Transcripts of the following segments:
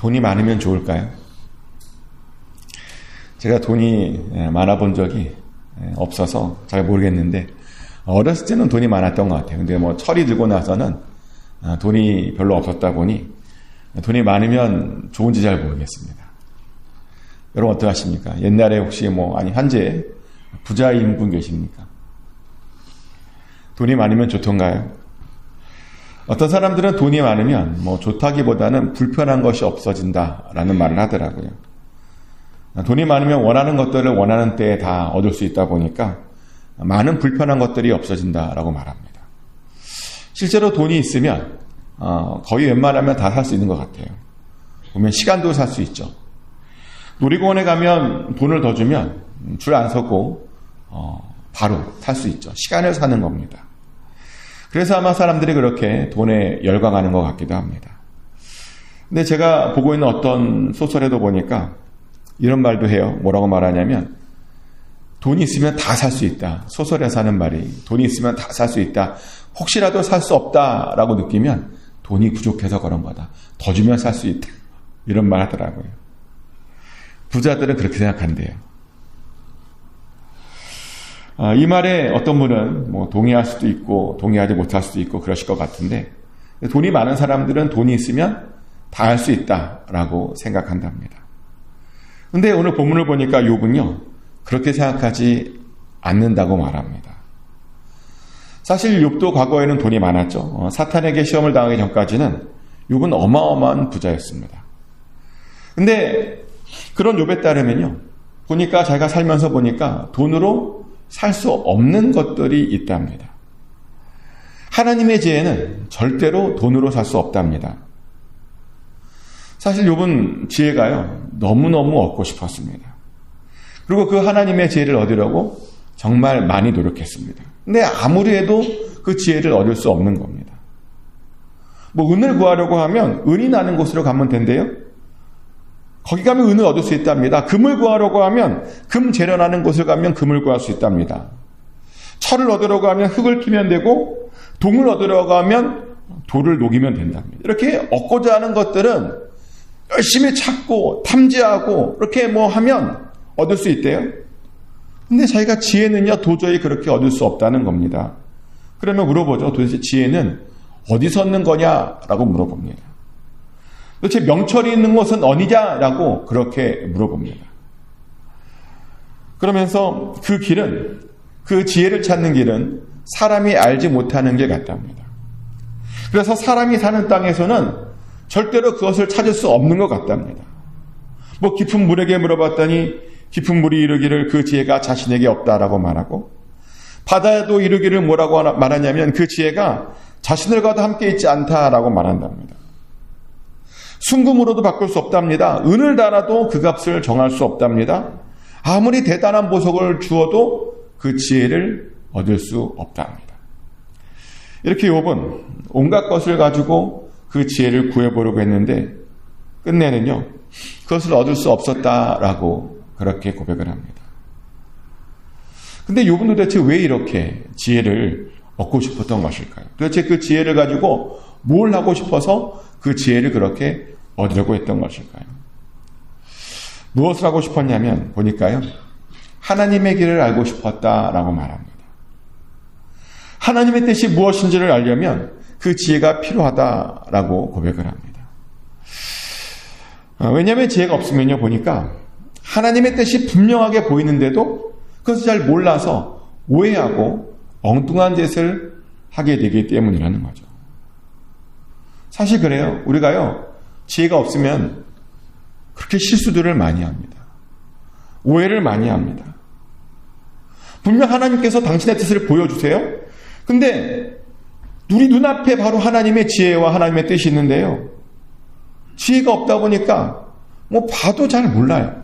돈이 많으면 좋을까요? 제가 돈이 많아 본 적이 없어서 잘 모르겠는데 어렸을 때는 돈이 많았던 것 같아요. 근데 뭐 철이 들고 나서는 돈이 별로 없었다 보니 돈이 많으면 좋은지 잘 모르겠습니다. 여러분 어떠하십니까? 옛날에 혹시 현재 부자인 분 계십니까? 돈이 많으면 좋던가요? 어떤 사람들은 돈이 많으면 좋다기보다는 불편한 것이 없어진다라는 말을 하더라고요. 돈이 많으면 원하는 것들을 원하는 때에 다 얻을 수 있다 보니까 많은 불편한 것들이 없어진다라고 말합니다. 실제로 돈이 있으면 거의 웬만하면 다 살 수 있는 것 같아요. 보면 시간도 살 수 있죠. 놀이공원에 가면 돈을 더 주면 줄 안 서고 바로 살 수 있죠. 시간을 사는 겁니다. 그래서 아마 사람들이 그렇게 돈에 열광하는 것 같기도 합니다. 근데 제가 보고 있는 어떤 소설에도 보니까 이런 말도 해요. 뭐라고 말하냐면 돈이 있으면 다 살 수 있다. 소설에서 하는 말이 돈이 있으면 다 살 수 있다. 혹시라도 살 수 없다라고 느끼면 돈이 부족해서 그런 거다. 더 주면 살 수 있다. 이런 말 하더라고요. 부자들은 그렇게 생각한대요. 이 말에 어떤 분은 동의할 수도 있고 동의하지 못할 수도 있고 그러실 것 같은데 돈이 많은 사람들은 돈이 있으면 다 할 수 있다라고 생각한답니다. 근데 오늘 본문을 보니까 욥은요 그렇게 생각하지 않는다고 말합니다. 사실 욥도 과거에는 돈이 많았죠. 사탄에게 시험을 당하기 전까지는 욥은 어마어마한 부자였습니다. 근데 그런 욥에 따르면요 보니까 자기가 살면서 보니까 돈으로 살 수 없는 것들이 있답니다. 하나님의 지혜는 절대로 돈으로 살 수 없답니다. 사실 욥은 지혜가요 너무너무 얻고 싶었습니다. 그리고 그 하나님의 지혜를 얻으려고 정말 많이 노력했습니다. 근데 아무리 해도 그 지혜를 얻을 수 없는 겁니다. 은을 구하려고 하면 은이 나는 곳으로 가면 된대요. 거기 가면 은을 얻을 수 있답니다. 금을 구하려고 하면 금 재련하는 곳을 가면 금을 구할 수 있답니다. 철을 얻으려고 하면 흙을 키면 되고 동을 얻으려고 하면 돌을 녹이면 된답니다. 이렇게 얻고자 하는 것들은 열심히 찾고 탐지하고 이렇게 하면 얻을 수 있대요. 근데 자기가 지혜는요 도저히 그렇게 얻을 수 없다는 겁니다. 그러면 물어보죠. 도대체 지혜는 어디서 얻는 거냐라고 물어봅니다. 도대체 명철이 있는 곳은 어디냐라고 그렇게 물어봅니다. 그러면서 그 길은 그 지혜를 찾는 길은 사람이 알지 못하는 길 같답니다. 그래서 사람이 사는 땅에서는 절대로 그것을 찾을 수 없는 것 같답니다. 깊은 물에게 물어봤더니 깊은 물이 이르기를 그 지혜가 자신에게 없다라고 말하고 바다에도 이르기를 뭐라고 말하냐면 그 지혜가 자신들과도 함께 있지 않다라고 말한답니다. 순금으로도 바꿀 수 없답니다. 은을 달아도 그 값을 정할 수 없답니다. 아무리 대단한 보석을 주어도 그 지혜를 얻을 수 없답니다. 이렇게 욥은 온갖 것을 가지고 그 지혜를 구해보려고 했는데 끝내는요 그것을 얻을 수 없었다라고 그렇게 고백을 합니다. 근데 욥은 도대체 왜 이렇게 지혜를 얻고 싶었던 것일까요? 도대체 그 지혜를 가지고 뭘 하고 싶어서 그 지혜를 그렇게 얻으려고 했던 것일까요? 무엇을 하고 싶었냐면 보니까요 하나님의 길을 알고 싶었다라고 말합니다. 하나님의 뜻이 무엇인지를 알려면 그 지혜가 필요하다라고 고백을 합니다. 왜냐하면 지혜가 없으면요 보니까 하나님의 뜻이 분명하게 보이는데도 그것을 잘 몰라서 오해하고 엉뚱한 짓을 하게 되기 때문이라는 거죠. 사실 그래요. 우리가요 지혜가 없으면 그렇게 실수들을 많이 합니다. 오해를 많이 합니다. 분명 하나님께서 당신의 뜻을 보여주세요. 근데 우리 눈앞에 바로 하나님의 지혜와 하나님의 뜻이 있는데요. 지혜가 없다 보니까 봐도 잘 몰라요.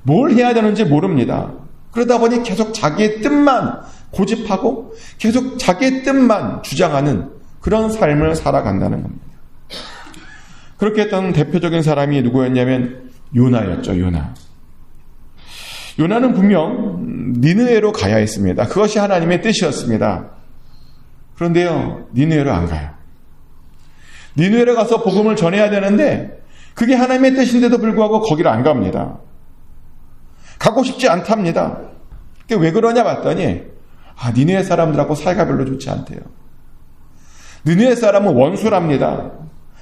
뭘 해야 되는지 모릅니다. 그러다 보니 계속 자기의 뜻만 고집하고 계속 자기의 뜻만 주장하는 그런 삶을 살아간다는 겁니다. 그렇게 했던 대표적인 사람이 누구였냐면 요나였죠. 요나는 분명 니느웨로 가야 했습니다. 그것이 하나님의 뜻이었습니다. 그런데요 니느웨로 안 가요. 니느웨로 가서 복음을 전해야 되는데 그게 하나님의 뜻인데도 불구하고 거기를 안 갑니다. 가고 싶지 않답니다. 그게 왜 그러냐 봤더니 니느웨 사람들하고 사이가 별로 좋지 않대요. 느느웨 사람은 원수랍니다.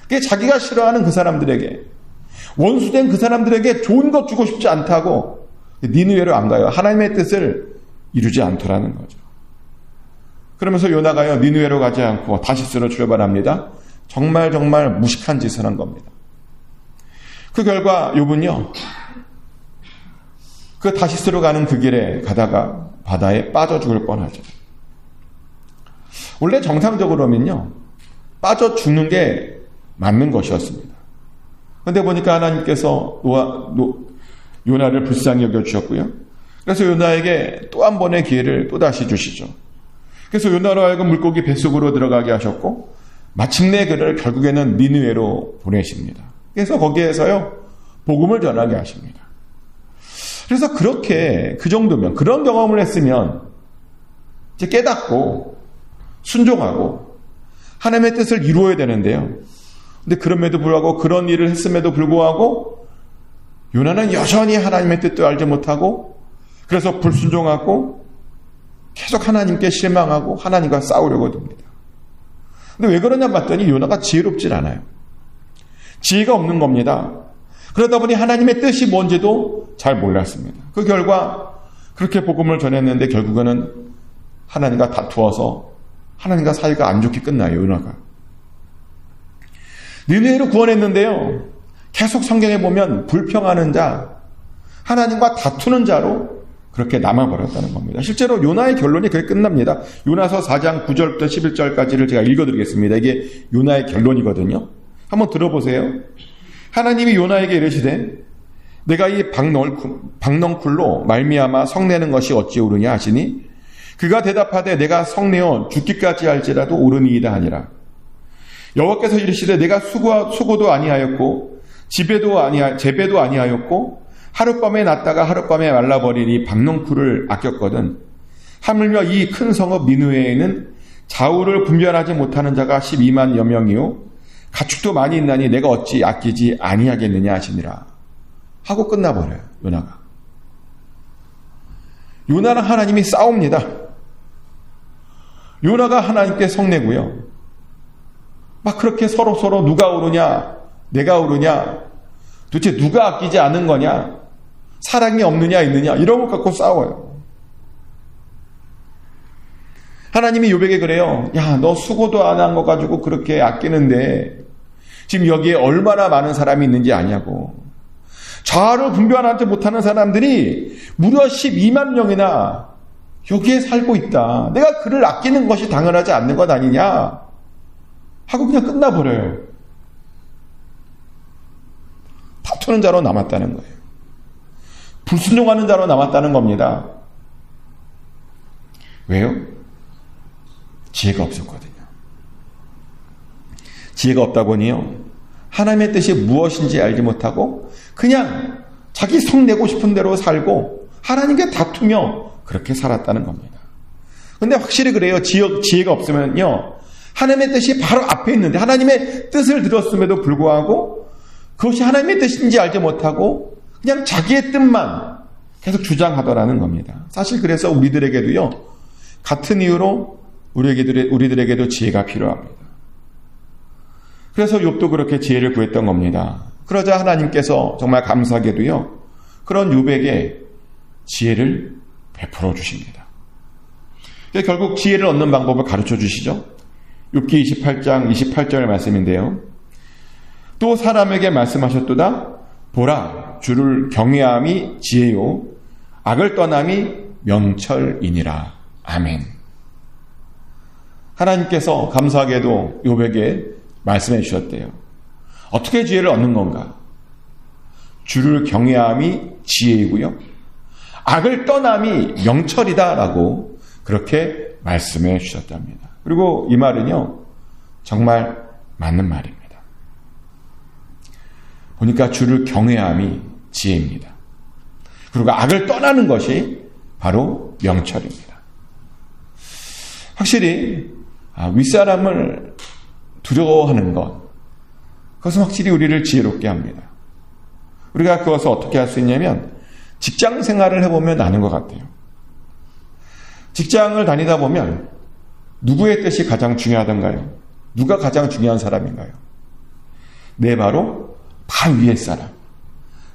그게 자기가 싫어하는 그 사람들에게, 원수된 그 사람들에게 좋은 것 주고 싶지 않다고 니느웨로 안 가요. 하나님의 뜻을 이루지 않더라는 거죠. 그러면서 요나가요, 니느웨로 가지 않고 다시스로 출발합니다. 정말 무식한 짓을 한 겁니다. 그 결과 욥은요, 그 다시스로 가는 그 길에 가다가 바다에 빠져 죽을 뻔하죠. 원래 정상적으로면요, 빠져 죽는 게 맞는 것이었습니다. 그런데 보니까 하나님께서 요나를 불쌍히 여겨주셨고요. 그래서 요나에게 또 한 번의 기회를 또다시 주시죠. 그래서 요나로 하여금 물고기 뱃속으로 들어가게 하셨고 마침내 그를 결국에는 니느웨로 보내십니다. 그래서 거기에서요, 복음을 전하게 하십니다. 그래서 그렇게 그 정도면, 그런 경험을 했으면 이제 깨닫고 순종하고 하나님의 뜻을 이루어야 되는데요. 근데 그럼에도 불구하고, 그런 일을 했음에도 불구하고 요나는 여전히 하나님의 뜻도 알지 못하고, 그래서 불순종하고 계속 하나님께 실망하고 하나님과 싸우려고 듭니다. 근데 왜 그러냐 봤더니 요나가 지혜롭질 않아요. 지혜가 없는 겁니다. 그러다 보니 하나님의 뜻이 뭔지도 잘 몰랐습니다. 그 결과 그렇게 복음을 전했는데 결국에는 하나님과 다투어서 하나님과 사이가 안 좋게 끝나요, 요나가. 니느웨로 구원했는데요, 계속 성경에 보면 불평하는 자, 하나님과 다투는 자로 그렇게 남아버렸다는 겁니다. 실제로 요나의 결론이 그렇게 끝납니다. 요나서 4장 9절부터 11절까지를 제가 읽어드리겠습니다. 이게 요나의 결론이거든요. 한번 들어보세요. 하나님이 요나에게 이르시되 내가 이 박넝쿨로 말미암아 성내는 것이 어찌 옳으냐 하시니 그가 대답하되 내가 성내어 죽기까지 할지라도 옳으니이다 하니라. 여호와께서 이르시되 내가 수고도 아니하였고 재배도 아니하였고 하룻밤에 났다가 하룻밤에 말라버리니 박넝쿨을 아꼈거든. 하물며 이 큰 성읍 니느웨에는 좌우를 분별하지 못하는 자가 12만여 명이요 가축도 많이 있나니 내가 어찌 아끼지 아니하겠느냐 하시니라. 하고 끝나버려요, 요나가. 요나랑 하나님이 싸웁니다. 요나가 하나님께 성내고요, 막 그렇게 서로 누가 옳으냐, 내가 옳으냐, 도대체 누가 아끼지 않은 거냐, 사랑이 없느냐 있느냐, 이런 것 갖고 싸워요. 하나님이 욥에게 그래요. 야, 너 수고도 안 한 거 가지고 그렇게 아끼는데 지금 여기에 얼마나 많은 사람이 있는지 아냐고. 좌를 분별하지 못하는 사람들이 무려 12만 명이나 여기에 살고 있다. 내가 그를 아끼는 것이 당연하지 않는 것 아니냐 하고 그냥 끝나버려요. 다투는 자로 남았다는 거예요. 불순종하는 자로 남았다는 겁니다. 왜요? 지혜가 없었거든요. 지혜가 없다 보니요, 하나님의 뜻이 무엇인지 알지 못하고 그냥 자기 성내고 싶은 대로 살고 하나님께 다투며 그렇게 살았다는 겁니다. 근데 확실히 그래요. 지혜가 없으면요, 하나님의 뜻이 바로 앞에 있는데 하나님의 뜻을 들었음에도 불구하고 그것이 하나님의 뜻인지 알지 못하고 그냥 자기의 뜻만 계속 주장하더라는 겁니다. 사실 그래서 우리들에게도요, 같은 이유로 우리들에게도 지혜가 필요합니다. 그래서 욥도 그렇게 지혜를 구했던 겁니다. 그러자 하나님께서 정말 감사하게도요, 그런 욥에게 지혜를 베풀어 주십니다. 결국 지혜를 얻는 방법을 가르쳐 주시죠. 욥기 28장 28절 말씀인데요. 또 사람에게 말씀하셨도다. 보라, 주를 경외함이 지혜요 악을 떠남이 명철이니라. 아멘. 하나님께서 감사하게도 욥에게 말씀해 주셨대요. 어떻게 지혜를 얻는 건가? 주를 경외함이 지혜이고요, 악을 떠남이 명철이다라고 그렇게 말씀해 주셨답니다. 그리고 이 말은요, 정말 맞는 말입니다. 보니까 주를 경외함이 지혜입니다. 그리고 악을 떠나는 것이 바로 명철입니다. 확실히 윗사람을 두려워하는 것, 그것은 확실히 우리를 지혜롭게 합니다. 우리가 그것을 어떻게 할 수 있냐면 직장 생활을 해보면 아는 것 같아요. 직장을 다니다 보면 누구의 뜻이 가장 중요하던가요? 누가 가장 중요한 사람인가요? 내 바로 위에 사람.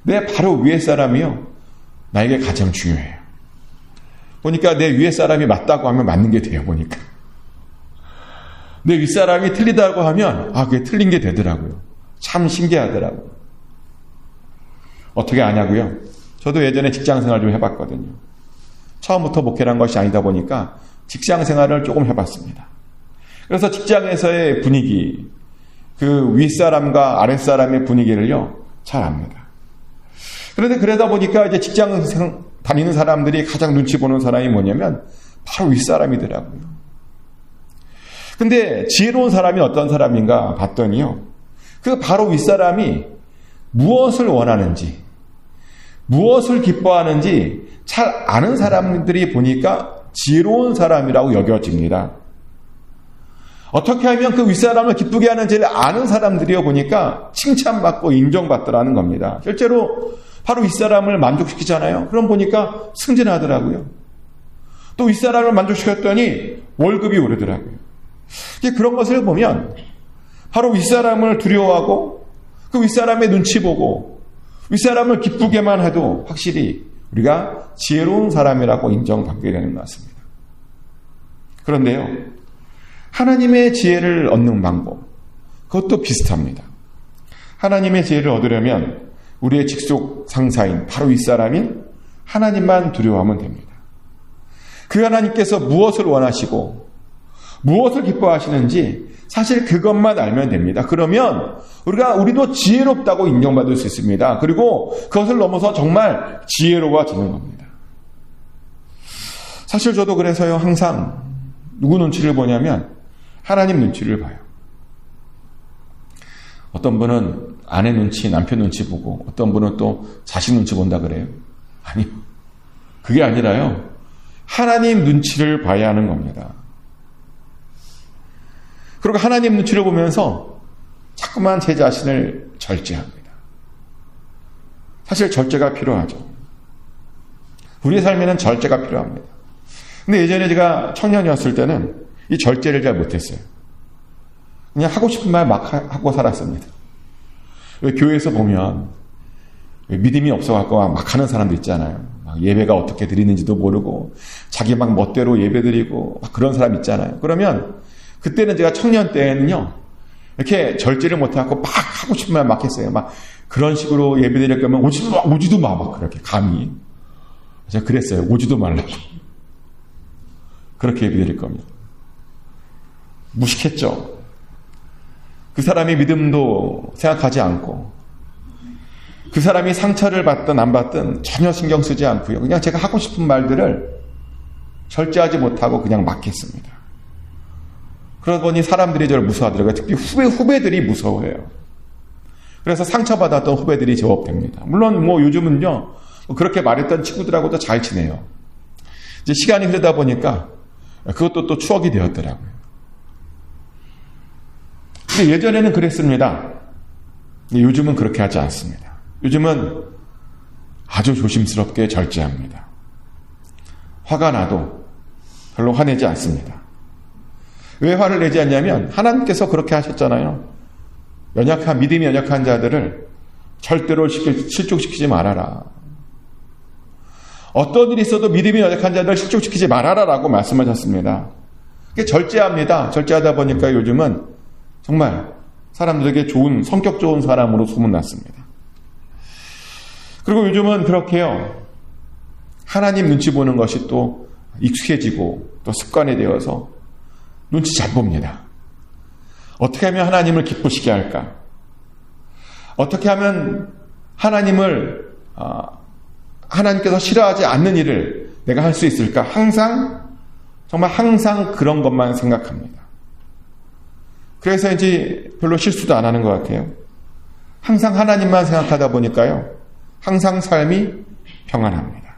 내 바로 위에 사람이요. 나에게 가장 중요해요. 보니까 내 위에 사람이 맞다고 하면 맞는 게 돼요. 보니까. 내 윗사람이 틀리다고 하면 그게 틀린 게 되더라고요. 참 신기하더라고요. 어떻게 아냐고요? 저도 예전에 직장 생활 좀 해봤거든요. 처음부터 목회란 것이 아니다 보니까 직장 생활을 조금 해봤습니다. 그래서 직장에서의 분위기, 그 윗사람과 아랫사람의 분위기를요, 잘 압니다. 그런데 그러다 보니까 이제 직장 다니는 사람들이 가장 눈치 보는 사람이 뭐냐면 바로 윗사람이더라고요. 근데 지혜로운 사람이 어떤 사람인가 봤더니요, 그 바로 윗사람이 무엇을 원하는지, 무엇을 기뻐하는지 잘 아는 사람들이 보니까 지혜로운 사람이라고 여겨집니다. 어떻게 하면 그 윗사람을 기쁘게 하는지를 아는 사람들이요 보니까 칭찬받고 인정받더라는 겁니다. 실제로 바로 윗사람을 만족시키잖아요. 그럼 보니까 승진하더라고요. 또 윗사람을 만족시켰더니 월급이 오르더라고요. 그런 것을 보면 바로 윗사람을 두려워하고 그 윗사람의 눈치 보고 윗사람을 기쁘게만 해도 확실히 우리가 지혜로운 사람이라고 인정받게 되는 것 같습니다. 그런데요, 하나님의 지혜를 얻는 방법, 그것도 비슷합니다. 하나님의 지혜를 얻으려면 우리의 직속 상사인 바로 윗사람인 하나님만 두려워하면 됩니다. 그 하나님께서 무엇을 원하시고 무엇을 기뻐하시는지 사실 그것만 알면 됩니다. 그러면 우리도 지혜롭다고 인정받을 수 있습니다. 그리고 그것을 넘어서 정말 지혜로워지는 겁니다. 사실 저도 그래서요, 항상 누구 눈치를 보냐면 하나님 눈치를 봐요. 어떤 분은 아내 눈치, 남편 눈치 보고 어떤 분은 또 자식 눈치 본다 그래요. 아니요. 그게 아니라요, 하나님 눈치를 봐야 하는 겁니다. 그리고 하나님 눈치를 보면서 자꾸만 제 자신을 절제합니다. 사실 절제가 필요하죠. 우리의 삶에는 절제가 필요합니다. 근데 예전에 제가 청년이었을 때는 이 절제를 잘 못했어요. 그냥 하고 싶은 말 막 하고 살았습니다. 교회에서 보면 믿음이 없어갖고 막 하는 사람도 있잖아요. 막 예배가 어떻게 드리는지도 모르고 자기 막 멋대로 예배 드리고 막 그런 사람 있잖아요. 그러면 그때는 제가 청년 때는요, 이렇게 절제를 못해갖고 막 하고 싶은 말 막 했어요. 막 그런 식으로 예배 드릴 거면 오지도 마, 막 그렇게 감히. 제가 그랬어요. 오지도 말라고. 그렇게 예배 드릴 겁니다. 무식했죠. 그 사람의 믿음도 생각하지 않고 그 사람이 상처를 받든 안 받든 전혀 신경 쓰지 않고요. 그냥 제가 하고 싶은 말들을 절제하지 못하고 그냥 막 했습니다. 그러다 보니 사람들이 저를 무서워하더라고요. 특히 후배들이 무서워해요. 그래서 상처받았던 후배들이 제법 됩니다. 물론 요즘은요, 그렇게 말했던 친구들하고도 잘 지내요. 이제 시간이 흐르다 보니까 그것도 또 추억이 되었더라고요. 근데 예전에는 그랬습니다. 요즘은 그렇게 하지 않습니다. 요즘은 아주 조심스럽게 절제합니다. 화가 나도 별로 화내지 않습니다. 왜 화를 내지 않냐면 하나님께서 그렇게 하셨잖아요. 믿음이 연약한 자들을 절대로 실족시키지 말아라. 어떤 일이 있어도 믿음이 연약한 자들을 실족시키지 말아라 라고 말씀하셨습니다. 절제합니다. 절제하다 보니까 요즘은 정말 사람들에게 성격 좋은 사람으로 소문났습니다. 그리고 요즘은 그렇게요, 하나님 눈치 보는 것이 또 익숙해지고 또 습관이 되어서 눈치 잘 봅니다. 어떻게 하면 하나님을 기쁘시게 할까? 어떻게 하면 하나님께서 싫어하지 않는 일을 내가 할 수 있을까? 정말 항상 그런 것만 생각합니다. 그래서 이제 별로 실수도 안 하는 것 같아요. 항상 하나님만 생각하다 보니까요, 항상 삶이 평안합니다.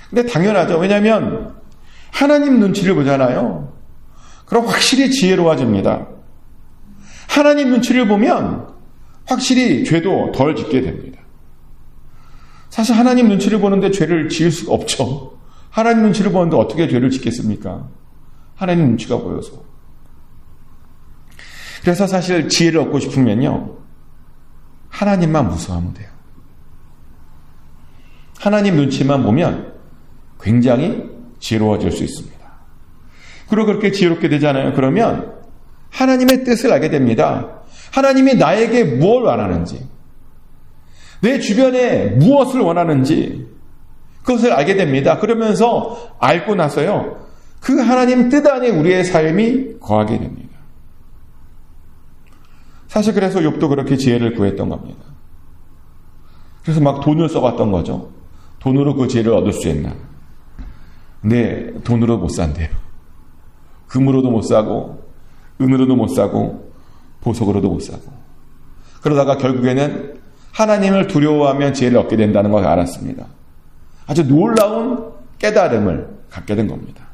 근데 당연하죠. 왜냐하면 하나님 눈치를 보잖아요. 그럼 확실히 지혜로워집니다. 하나님 눈치를 보면 확실히 죄도 덜 짓게 됩니다. 사실 하나님 눈치를 보는데 죄를 지을 수가 없죠. 하나님 눈치를 보는데 어떻게 죄를 짓겠습니까? 하나님 눈치가 보여서. 그래서 사실 지혜를 얻고 싶으면요, 하나님만 무서워하면 돼요. 하나님 눈치만 보면 굉장히 지혜로워질 수 있습니다. 그리고 그렇게 지혜롭게 되잖아요. 그러면 하나님의 뜻을 알게 됩니다. 하나님이 나에게 무엇을 원하는지, 내 주변에 무엇을 원하는지 그것을 알게 됩니다. 그러면서 알고 나서요, 그 하나님 뜻 안에 우리의 삶이 거하게 됩니다. 사실 그래서 욥도 그렇게 지혜를 구했던 겁니다. 그래서 막 돈을 써봤던 거죠. 돈으로 그 지혜를 얻을 수 있나? 근데 돈으로 못 산대요. 금으로도 못 사고, 은으로도 못 사고, 보석으로도 못 사고. 그러다가 결국에는 하나님을 두려워하면 지혜를 얻게 된다는 걸 알았습니다. 아주 놀라운 깨달음을 갖게 된 겁니다.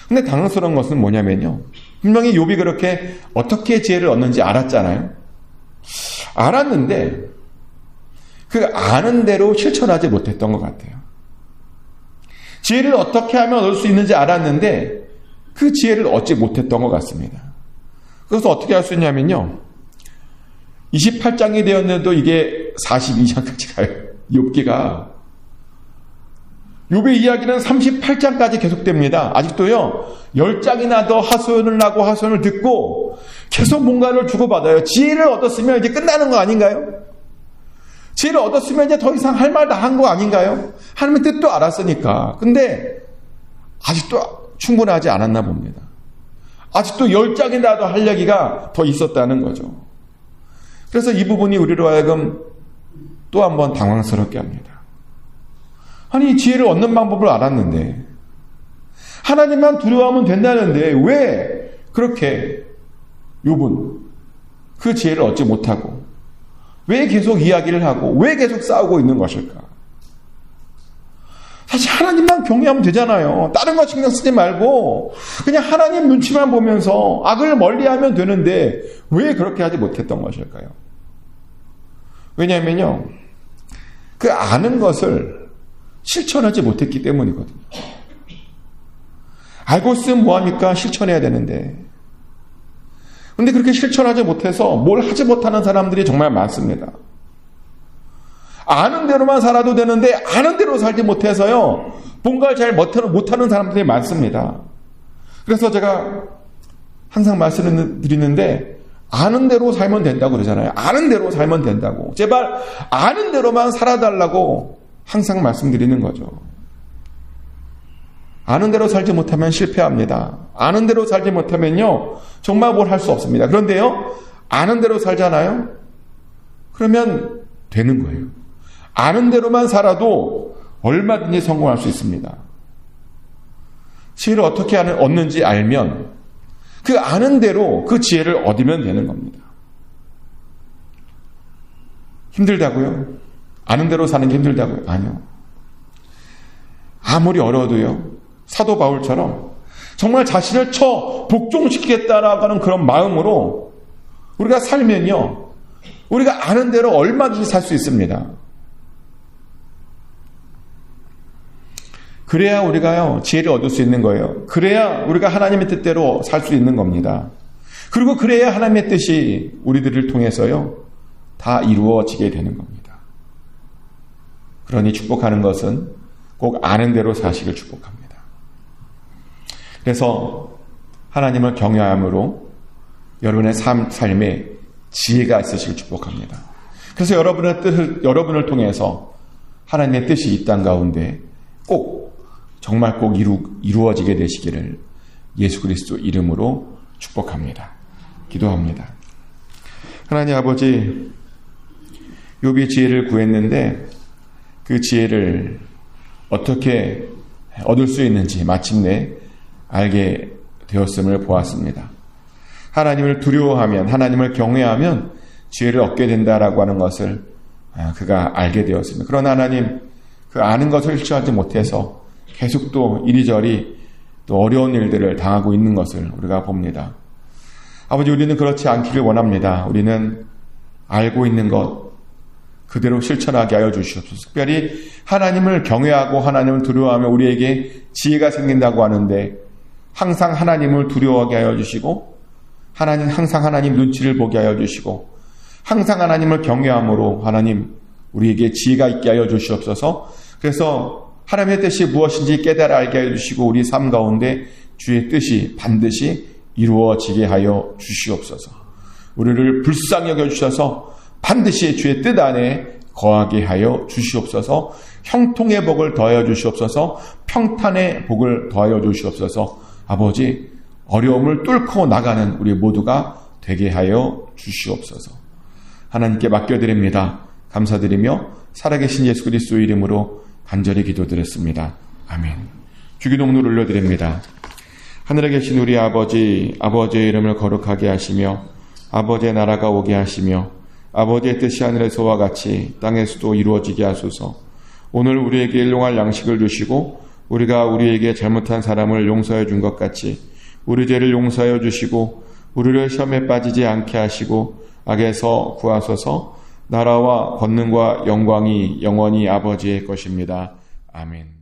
근데 당황스러운 것은 뭐냐면요, 분명히 욥이 그렇게 어떻게 지혜를 얻는지 알았잖아요. 알았는데 그 아는 대로 실천하지 못했던 것 같아요. 지혜를 어떻게 하면 얻을 수 있는지 알았는데 그 지혜를 얻지 못했던 것 같습니다. 그래서 어떻게 할 수 있냐면요, 28장이 되었는데도 이게 42장까지 가요. 욥기가. 욥의 이야기는 38장까지 계속됩니다. 아직도요, 10장이나 더 하소연을 하고 하소연을 듣고 계속 뭔가를 주고받아요. 지혜를 얻었으면 이제 끝나는 거 아닌가요? 지혜를 얻었으면 이제 더 이상 할 말 다 한 거 아닌가요? 하나님의 뜻도 알았으니까. 근데 아직도 충분하지 않았나 봅니다. 아직도 10장이나 더 할 얘기가 더 있었다는 거죠. 그래서 이 부분이 우리로 하여금 또 한번 당황스럽게 합니다. 아니, 지혜를 얻는 방법을 알았는데, 하나님만 두려워하면 된다는데 왜 그렇게 욥은 그 지혜를 얻지 못하고, 왜 계속 이야기를 하고, 왜 계속 싸우고 있는 것일까? 사실 하나님만 경외하면 되잖아요. 다른 거 신경 쓰지 말고 그냥 하나님 눈치만 보면서 악을 멀리하면 되는데 왜 그렇게 하지 못했던 것일까요? 왜냐하면요, 그 아는 것을 실천하지 못했기 때문이거든요. 알고 있으면 뭐합니까? 실천해야 되는데. 근데 그렇게 실천하지 못해서 뭘 하지 못하는 사람들이 정말 많습니다. 아는 대로만 살아도 되는데 아는 대로 살지 못해서요, 뭔가를 잘 못하는 사람들이 많습니다. 그래서 제가 항상 말씀을 드리는데, 아는 대로 살면 된다고 그러잖아요. 아는 대로 살면 된다고. 제발 아는 대로만 살아달라고 항상 말씀드리는 거죠. 아는 대로 살지 못하면 실패합니다. 아는 대로 살지 못하면요, 정말 뭘 할 수 없습니다. 그런데요, 아는 대로 살잖아요? 그러면 되는 거예요. 아는 대로만 살아도 얼마든지 성공할 수 있습니다. 지혜를 어떻게 얻는지 알면 그 아는 대로 그 지혜를 얻으면 되는 겁니다. 힘들다고요? 아는 대로 사는 게 힘들다고요? 아니요. 아무리 어려워도요, 사도 바울처럼 정말 자신을 복종시키겠다라고 하는 그런 마음으로 우리가 살면요, 우리가 아는 대로 얼마든지 살 수 있습니다. 그래야 우리가요, 지혜를 얻을 수 있는 거예요. 그래야 우리가 하나님의 뜻대로 살 수 있는 겁니다. 그리고 그래야 하나님의 뜻이 우리들을 통해서요, 다 이루어지게 되는 겁니다. 그러니 축복하는 것은 꼭 아는 대로 사시길 축복합니다. 그래서 하나님을 경외함으로 여러분의 삶에 지혜가 있으시길 축복합니다. 그래서 여러분을 통해서 하나님의 뜻이 이 땅 가운데 정말 꼭 이루어지게 되시기를 예수 그리스도 이름으로 축복합니다. 기도합니다. 하나님 아버지, 욥이 지혜를 구했는데 그 지혜를 어떻게 얻을 수 있는지 마침내 알게 되었음을 보았습니다. 하나님을 두려워하면, 하나님을 경외하면 지혜를 얻게 된다라고 하는 것을 그가 알게 되었습니다. 그러나 하나님, 그 아는 것을 실천하지 못해서 계속 또 이리저리 또 어려운 일들을 당하고 있는 것을 우리가 봅니다. 아버지, 우리는 그렇지 않기를 원합니다. 우리는 알고 있는 것 그대로 실천하게 하여 주시옵소서. 특별히 하나님을 경외하고 하나님을 두려워하면 우리에게 지혜가 생긴다고 하는데 항상 하나님을 두려워하게 하여 주시고 항상 하나님 눈치를 보게 하여 주시고 항상 하나님을 경외함으로 하나님 우리에게 지혜가 있게 하여 주시옵소서. 그래서 하나님의 뜻이 무엇인지 깨달아 알게 하여 주시고 우리 삶 가운데 주의 뜻이 반드시 이루어지게 하여 주시옵소서. 우리를 불쌍히 여겨주셔서 반드시 주의 뜻 안에 거하게 하여 주시옵소서. 형통의 복을 더하여 주시옵소서. 평탄의 복을 더하여 주시옵소서. 아버지, 어려움을 뚫고 나가는 우리 모두가 되게 하여 주시옵소서. 하나님께 맡겨드립니다. 감사드리며 살아계신 예수 그리스도의 이름으로 간절히 기도드렸습니다. 아멘. 주기도문을 올려드립니다. 하늘에 계신 우리 아버지, 아버지의 이름을 거룩하게 하시며 아버지의 나라가 오게 하시며 아버지의 뜻이 하늘에서와 같이 땅에서도 이루어지게 하소서. 오늘 우리에게 일용할 양식을 주시고 우리가 우리에게 잘못한 사람을 용서해 준 것 같이 우리 죄를 용서하여 주시고 우리를 시험에 빠지지 않게 하시고 악에서 구하소서. 나라와 권능과 영광이 영원히 아버지의 것입니다. 아멘.